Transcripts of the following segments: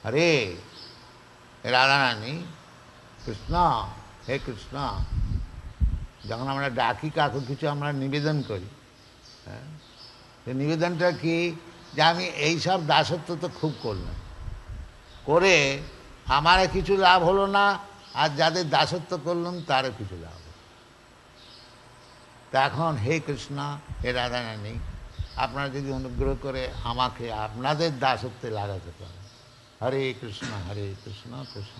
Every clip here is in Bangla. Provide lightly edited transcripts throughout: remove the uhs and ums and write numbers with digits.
হরে রাধারানী কৃষ্ণ, হে কৃষ্ণ। যখন আমরা ডাকি কাউকে কিছু আমরা নিবেদন করি, হ্যাঁ, নিবেদনটা কি, যে আমি এইসব দাসত্ব তো খুব করলাম, করে আমার কিছু লাভ হলো না, আর যাদের দাসত্ব করলাম তারও কিছু লাভ হলো। তা এখন হে কৃষ্ণ, হে রাধারানী, আপনারা যদি অনুগ্রহ করে আমাকে আপনাদের দাসত্বে লাগাতে পারেন। হরে কৃষ্ণ কৃষ্ণ কৃষ্ণ,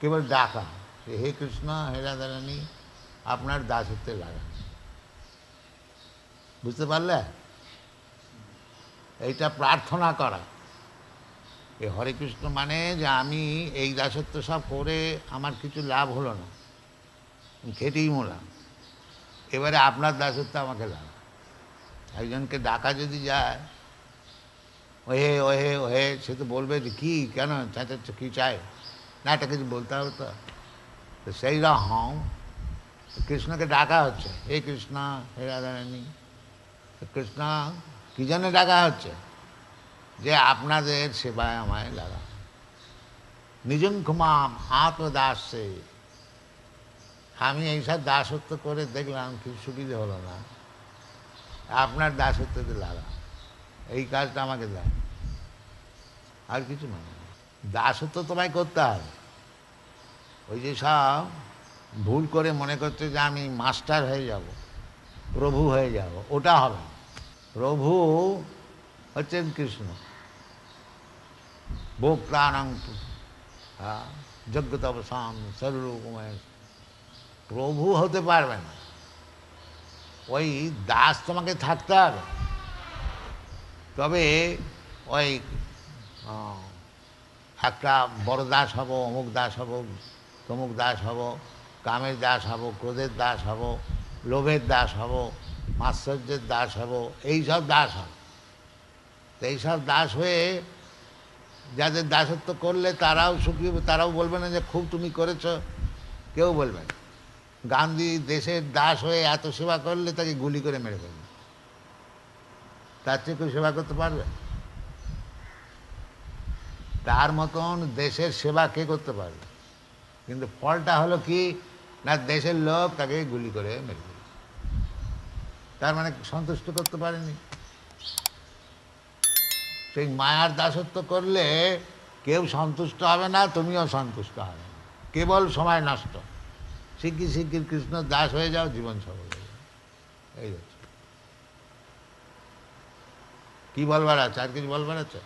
কেবল ডাকা, হে কৃষ্ণ হে রাধারানী আপনার দাসত্বে লাগান। বুঝতে পারলে? এইটা প্রার্থনা করা। এই হরে কৃষ্ণ মানে যে আমি এই দাসত্ব সব করে আমার কিছু লাভ হলো না, খেটেই মোলাম, এবারে আপনার দাসত্ব আমাকে লাগা। একজনকে ডাকা যদি যায়, ওহে ওহে ওহে, সে তো বলবে যে কী, কেন চাচাচ্ছ, কী চায় না, একটা কিছু বলতে হবে তো। তো সেই রকম কৃষ্ণকে ডাকা হচ্ছে, হে কৃষ্ণ হে রাধারানী। কৃষ্ণ কী জন্য ডাকা হচ্ছে? যে আপনাদের সেবায় আমায় লাগা। নিজঙ্কুমাম আত্মদাসে, আমি এইসব দাসত্ব করে দেখলাম কিছু সুবিধে হলো না, আপনার দাসত্বতে লাগা, এই কাজটা আমাকে দেয়, আর কিছু মানে না। দাসত্ব তোমায় করতে হবে। ওই যে সব ভুল করে মনে করছে যে আমি মাস্টার হয়ে যাব, প্রভু হয়ে যাব, ওটা হবে না। প্রভু হচ্ছেন কৃষ্ণ, ভোক্তানাং যোগ্যতপসাম সর্বরূপময়। প্রভু হতে পারবে না, ওই দাস তোমাকে থাকতে হবে। তবে ওই একটা বড় দাস হব, অমুক দাস হব, তমুক দাস হব, কামের দাস হব, ক্রোধের দাস হব, লোভের দাস হব, মাৎসর্যের দাস হব, এইসব দাস হব। তো এইসব দাস হয়ে যাদের দাসত্ব করলে তারাও সুখী হবে, তারাও বলবে না যে খুব তুমি করেছ, কেউ বলবে না। গান্ধী দেশের দাস হয়ে এত সেবা করলে তাকে গুলি করে মেরে ফেলবে, তার চেয়ে কেউ সেবা করতে পারবে? তার মতন দেশের সেবা কে করতে পারবে? কিন্তু ফলটা হলো কি না, দেশের লোক তাকে গুলি করে মেরে ফেলবে, তার মানে সন্তুষ্ট করতে পারেনি। সেই মায়ার দাসত্ব করলে কেউ সন্তুষ্ট হবে না, তুমিও সন্তুষ্ট হবে না, কেবল সময় নষ্ট। শিগগির শিগগির কৃষ্ণ দাস হয়ে যাও, জীবন সফল হয়ে যাও। এই হচ্ছে। কি বলবার আছে? আর কিছু বলবার আছে?